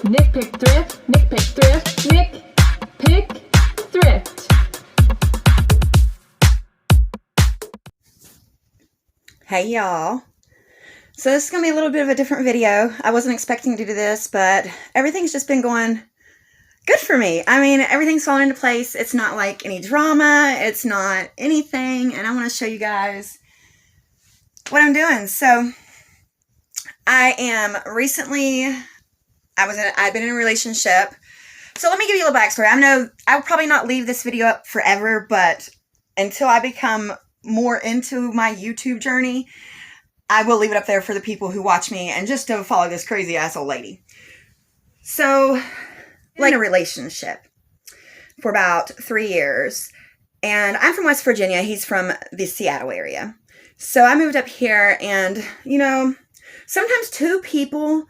Nick Pick Thrift, Nick Pick Thrift, Nick Pick Thrift. Hey y'all. So this is going to be a little bit of a different video. I wasn't expecting to do this, but everything's just been going good for me. I mean, everything's falling into place. It's not like any drama. It's not anything. And I want to show you guys what I'm doing. So I've been in a relationship. So let me give you a little backstory. I know I will probably not leave this video up forever, but until I become more into my YouTube journey, I will leave it up there for the people who watch me and just to follow this crazy ass old lady. So, in a relationship for about 3 years, and I'm from West Virginia. He's from the Seattle area. So I moved up here, and you know, sometimes two people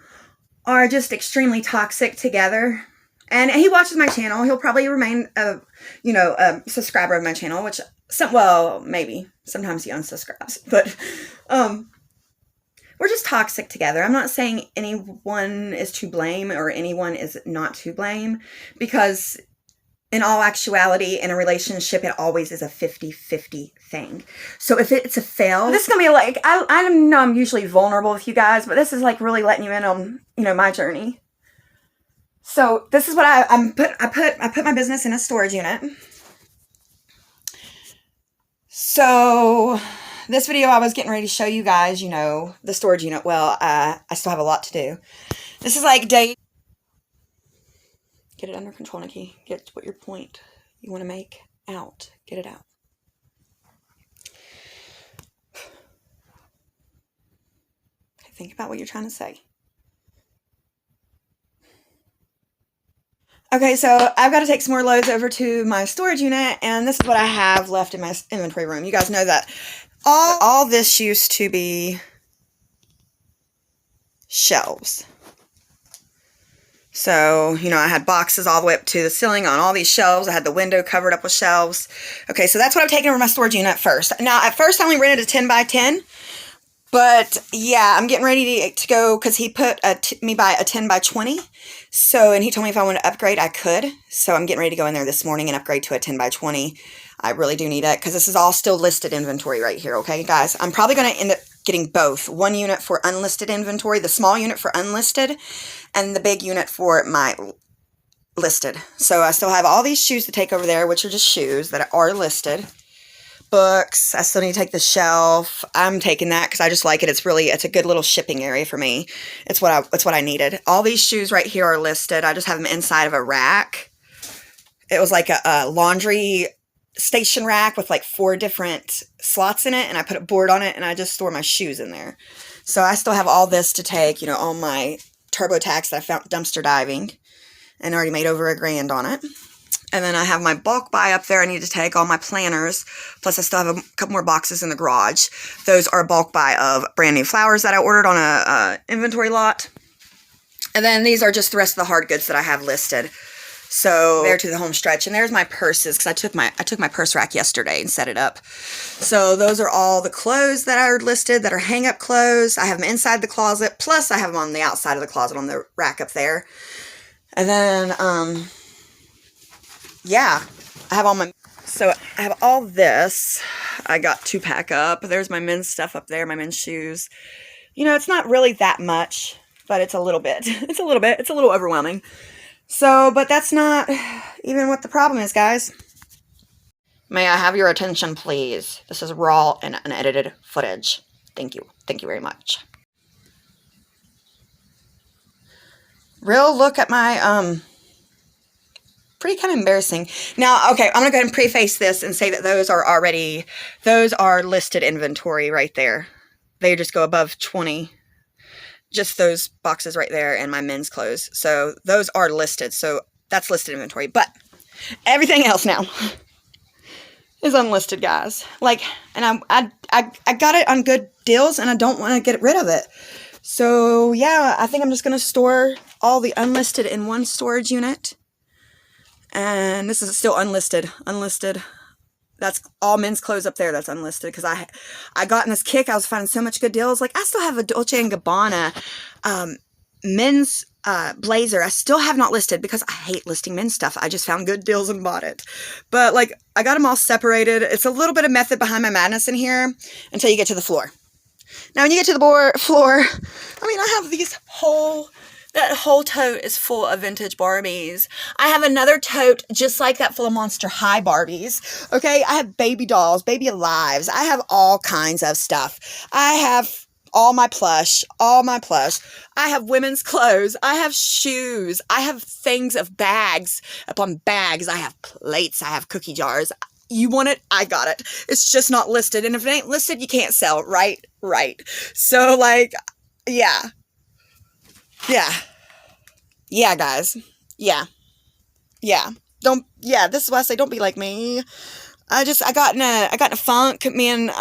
are just extremely toxic together. And he watches my channel. He'll probably remain a subscriber of my channel, which maybe sometimes he unsubscribes, but we're just toxic together. I'm not saying anyone is to blame or anyone is not to blame, because in all actuality, in a relationship, it always is a 50-50 thing. So if it's a fail, this is going to be like, I know I'm usually vulnerable with you guys, but this is like really letting you in on, my journey. So this is what I put my business in a storage unit. So this video, I was getting ready to show you guys, the storage unit. Well, I still have a lot to do. This is like day. Get it under control, Nikki. Get what your point you want to make out. Get it out. Okay, think about what you're trying to say. Okay, so I've got to take some more loads over to my storage unit, and this is what I have left in my inventory room. You guys know that all this used to be shelves. So, I had boxes all the way up to the ceiling on all these shelves. I had the window covered up with shelves. Okay, so that's what I've taken over my storage unit first. Now, at first I only rented a 10 by 10. But yeah, I'm getting ready to go because he put me by a 10 by 20. So, and he told me if I wanted to upgrade, I could. So I'm getting ready to go in there this morning and upgrade to a 10 by 20. I really do need it because this is all still listed inventory right here. Okay, guys, I'm probably going to end up getting both. One unit for unlisted inventory, the small unit for unlisted, and the big unit for my listed. So I still have all these shoes to take over there, which are just shoes that are listed. Books. I still need to take the shelf. I'm taking that because I just like it. It's a good little shipping area for me. It's what I needed. All these shoes right here are listed. I just have them inside of a rack. It was like a laundry station rack with like 4 different slots in it, and I put a board on it, and I just store my shoes in there. So I still have all this to take, all my TurboTax that I found dumpster diving and already made over $1,000 on it. And then I have my bulk buy up there. I need to take all my planners. Plus, I still have a couple more boxes in the garage. Those are a bulk buy of brand new flowers that I ordered on a inventory lot. And then these are just the rest of the hard goods that I have listed. So there to the home stretch. And there's my purses because I took my purse rack yesterday and set it up. So those are all the clothes that are listed that are hang up clothes. I have them inside the closet. Plus, I have them on the outside of the closet on the rack up there. And then yeah, I have all this. I got to pack up. There's my men's stuff up there, my men's shoes. It's not really that much, but it's a little bit. It's a little overwhelming. So, but that's not even what the problem is, guys. May I have your attention, please? This is raw and unedited footage. Thank you. Thank you very much. Real look at my, pretty kind of embarrassing. Now, okay, I'm going to go ahead and preface this and say that those are listed inventory right there. They just go above 20. Just those boxes right there and my men's clothes. So those are listed. So that's listed inventory. But everything else now is unlisted, guys. And I got it on good deals and I don't want to get rid of it. So yeah, I think I'm just going to store all the unlisted in one storage unit. And this is still unlisted. That's all men's clothes up there that's unlisted because I got in this kick. I was finding so much good deals. Like, I still have a Dolce & Gabbana men's blazer I still have not listed because I hate listing men's stuff. I just found good deals and bought it. But like, I got them all separated. It's a little bit of method behind my madness in here until you get to the floor. Now when you get to the floor, I mean, I have that whole tote is full of vintage Barbies. I have another tote just like that full of Monster High Barbies. Okay, I have baby dolls, baby alives. I have all kinds of stuff. I have all my plush. I have women's clothes. I have shoes. I have things of bags upon bags. I have plates. I have cookie jars. You want it? I got it. It's just not listed. And if it ain't listed, you can't sell. Right. So like, yeah, guys. Yeah. This is why I say don't be like me. I got in a funk. Me and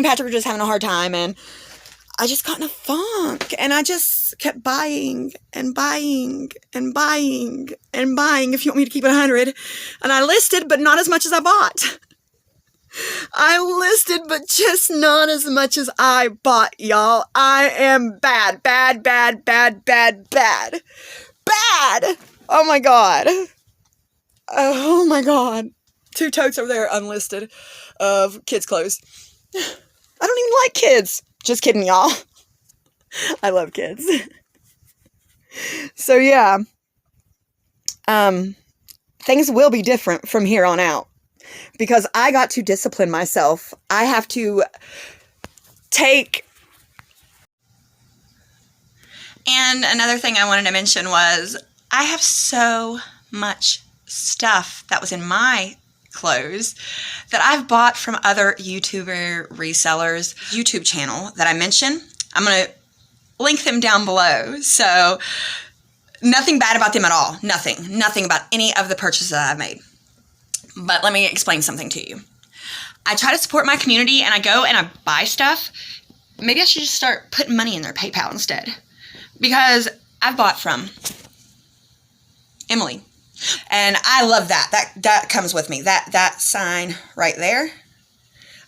Patrick were just having a hard time, and I just got in a funk, and I just kept buying and buying and buying and buying, if you want me to keep it 100. And I listed, but not as much as I bought. I listed, but just not as much as I bought, y'all. I am bad. Oh my God. 2 totes over there unlisted of kids' clothes. I don't even like kids. Just kidding, y'all. I love kids. So yeah. Things will be different from here on out because I got to discipline myself. I have to take. And another thing I wanted to mention was I have so much stuff that was in my clothes that I've bought from other YouTuber resellers YouTube channel that I mention. I'm going to link them down below. So nothing bad about them at all. Nothing about any of the purchases that I've made. But let me explain something to you. I try to support my community and I go and I buy stuff. Maybe I should just start putting money in their PayPal instead. Because I've bought from Emily. And I love that. That comes with me. That sign right there.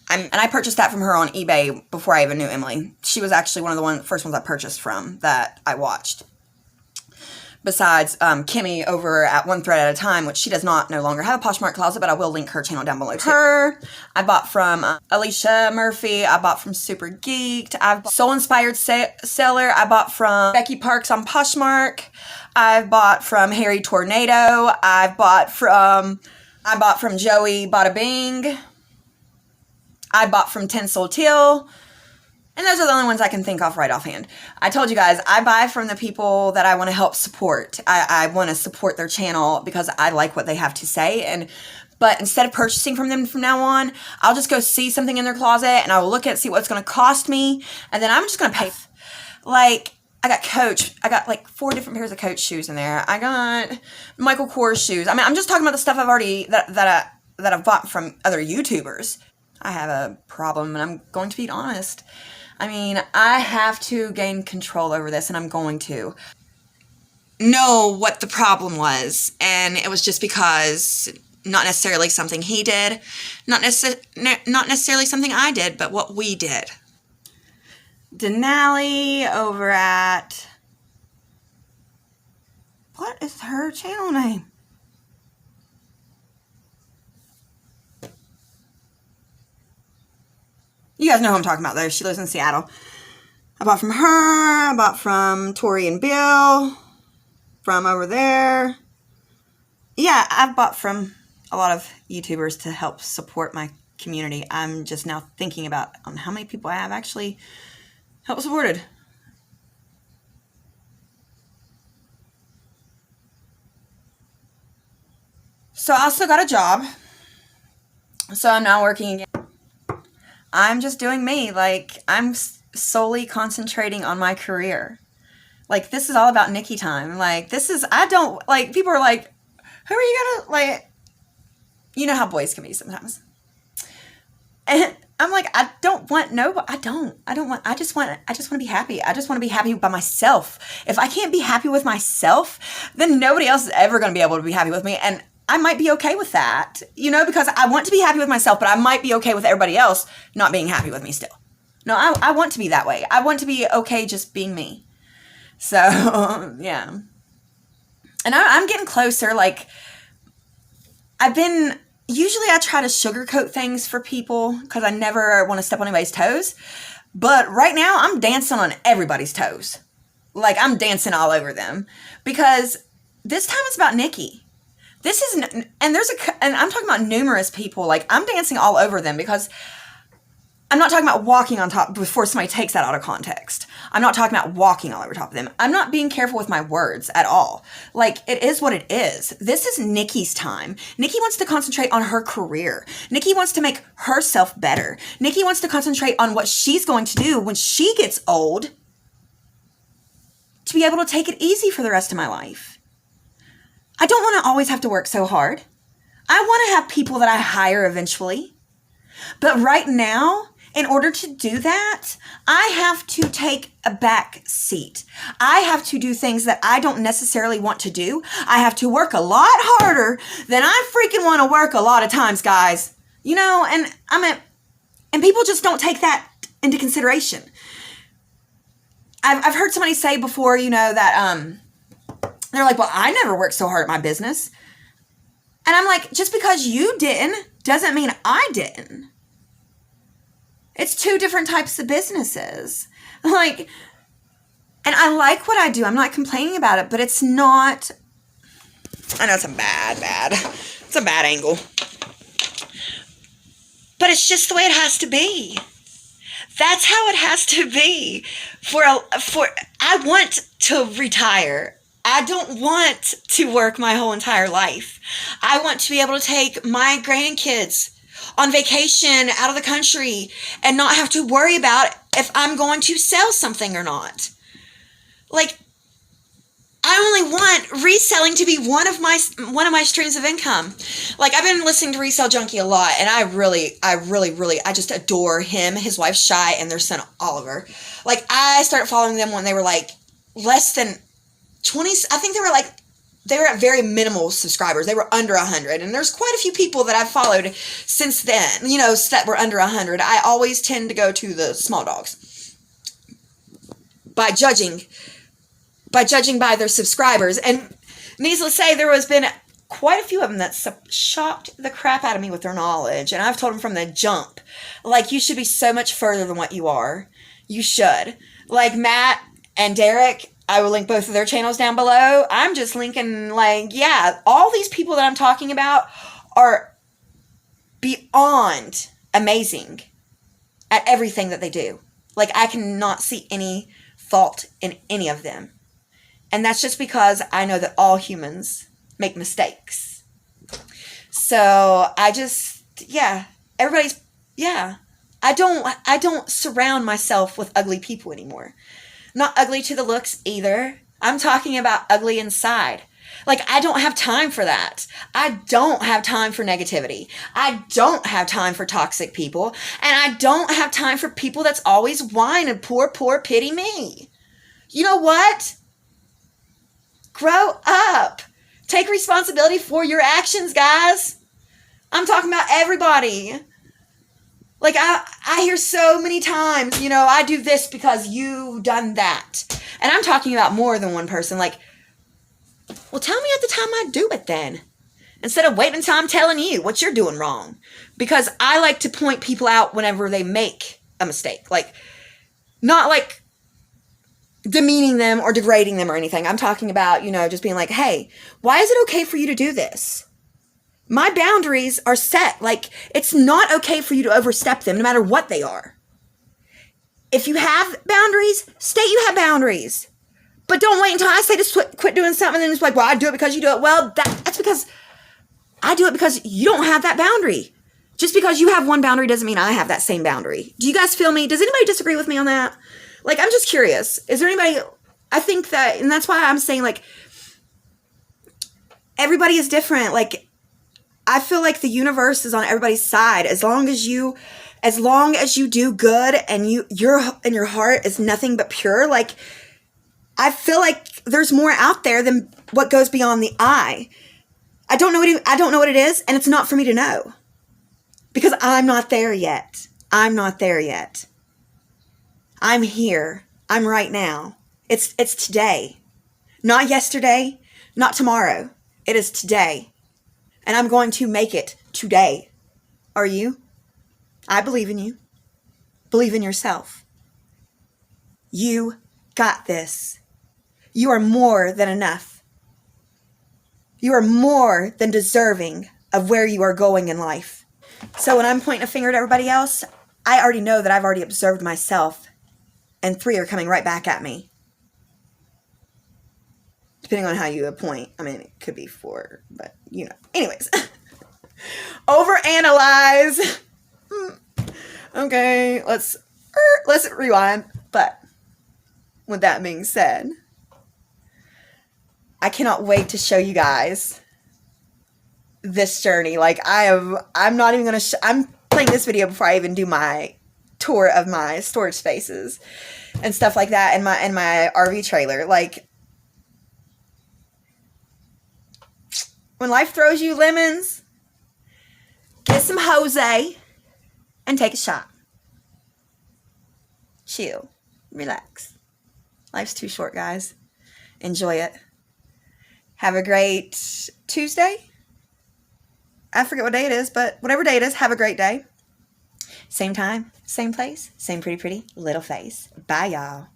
And I purchased that from her on eBay before I even knew Emily. She was actually one of the first ones I purchased from that I watched. Besides Kimmy over at One Thread at a Time, which she does not no longer have a Poshmark closet, but I will link her channel down below too. Her, I bought from Alicia Murphy. I bought from Super Geeked. I've bought Soul Inspired Seller. I bought from Becky Parks on Poshmark. I've bought from Harry Tornado. I bought from Joey Bada Bing. I bought from Tinsel Teal. And those are the only ones I can think of right offhand. I told you guys, I buy from the people that I want to help support. I want to support their channel because I like what they have to say. But instead of purchasing from them from now on, I'll just go see something in their closet and I will look at see what it's going to cost me. And then I'm just going to pay. Like, I got Coach. I got like 4 different pairs of Coach shoes in there. I got Michael Kors shoes. I mean, I'm just talking about the stuff I've already, that I've bought from other YouTubers. I have a problem and I'm going to be honest. I mean, I have to gain control over this, and I'm going to know what the problem was. And it was just because not necessarily something he did, not necessarily something I did, but what we did. Denali over at, what is her channel name? You guys know who I'm talking about, though. She lives in Seattle. I bought from her. I bought from Tori and Bill. From over there. Yeah, I've bought from a lot of YouTubers to help support my community. I'm just now thinking about how many people I have actually helped supported. So I also got a job. So I'm now working again. I'm just doing me. Like, I'm solely concentrating on my career. Like, this is all about Nikki time. Like, I don't, like, people are like, who are you gonna, like, you know how boys can be sometimes. And I'm like, I just want to be happy. I just want to be happy by myself. If I can't be happy with myself, then nobody else is ever going to be able to be happy with me. And I might be okay with that, because I want to be happy with myself, but I might be okay with everybody else not being happy with me still. No, I want to be that way. I want to be okay just being me. So, yeah. And I'm getting closer. Like, usually I try to sugarcoat things for people because I never want to step on anybody's toes. But right now, I'm dancing on everybody's toes. Like, I'm dancing all over them. Because this time it's about Nikki. And I'm talking about numerous people. Like, I'm dancing all over them because I'm not talking about walking on top before somebody takes that out of context. I'm not talking about walking all over top of them. I'm not being careful with my words at all. Like, it is what it is. This is Nikki's time. Nikki wants to concentrate on her career. Nikki wants to make herself better. Nikki wants to concentrate on what she's going to do when she gets old to be able to take it easy for the rest of my life. I don't want to always have to work so hard. I want to have people that I hire eventually. But right now, in order to do that, I have to take a back seat. I have to do things that I don't necessarily want to do. I have to work a lot harder than I freaking want to work a lot of times, guys. You know, and people just don't take that into consideration. I've heard somebody say before, you know, that they're like, well, I never worked so hard at my business. And I'm like, just because you didn't doesn't mean I didn't. It's two different types of businesses. Like, and I like what I do. I'm not complaining about it, but it's not, I know it's it's a bad angle. But it's just the way it has to be. That's how it has to be. I want to retire. I don't want to work my whole entire life. I want to be able to take my grandkids on vacation out of the country and not have to worry about if I'm going to sell something or not. Like, I only want reselling to be one of my streams of income. Like, I've been listening to Resale Junkie a lot, and I just adore him, his wife Shy, and their son Oliver. Like, I started following them when they were like less than 20. I think they were at very minimal subscribers. They were under 100. And there's quite a few people that I've followed since then, you know, that were under 100. I always tend to go to the small dogs by judging by their subscribers. And needless to say, there has been quite a few of them that shocked the crap out of me with their knowledge. And I've told them from the jump, like, you should be so much further than what you are. You should. Like Matt and Derek, I will link both of their channels down below. I'm just linking, like, yeah, all these people that I'm talking about are beyond amazing at everything that they do. Like, I cannot see any fault in any of them. And that's just because I know that all humans make mistakes. So I just, I don't surround myself with ugly people anymore. Not ugly to the looks either. I'm talking about ugly inside. Like, I don't have time for that. I don't have time for negativity. I don't have time for toxic people. And I don't have time for people that's always whining, poor, pity me. You know what? Grow up. Take responsibility for your actions, guys. I'm talking about everybody. Like, I hear so many times, you know, I do this because you've done that. And I'm talking about more than one person. Like, well, tell me at the time I do it then. Instead of waiting until I'm telling you what you're doing wrong. Because I like to point people out whenever they make a mistake. Like, not like demeaning them or degrading them or anything. I'm talking about, you know, just being like, hey, why is it okay for you to do this? My boundaries are set. Like, it's not okay for you to overstep them, no matter what they are. If you have boundaries, state you have boundaries. But don't wait until I say to quit doing something and then it's like, well, I do it because you do it. Well, that's because I do it because you don't have that boundary. Just because you have one boundary doesn't mean I have that same boundary. Do you guys feel me? Does anybody disagree with me on that? Like, I'm just curious. Is there anybody, I think that, and that's why I'm saying, like, everybody is different. Like, I feel like the universe is on everybody's side. As long as you do good and your heart is nothing but pure, like, I feel like there's more out there than what goes beyond the eye. I don't know what it is, and it's not for me to know. Because I'm not there yet. I'm not there yet. I'm here. I'm right now. It's today. Not yesterday, not tomorrow. It is today. And I'm going to make it today. Are you? I believe in you. Believe in yourself. You got this. You are more than enough. You are more than deserving of where you are going in life. So when I'm pointing a finger at everybody else, I already know that I've already observed myself, and 3 are coming right back at me. Depending on how you point. I mean, it could be 4, but you know. Anyways. Overanalyze. Okay, let's rewind. But with that being said, I cannot wait to show you guys this journey. Like I'm not even gonna. I'm playing this video before I even do my tour of my storage spaces and stuff like that, and my RV trailer. Like, when life throws you lemons, get some Jose and take a shot. Chill, relax. Life's too short, guys. Enjoy it. Have a great Tuesday. I forget what day it is, but whatever day it is, have a great day. Same time, same place, same pretty little face. Bye, y'all.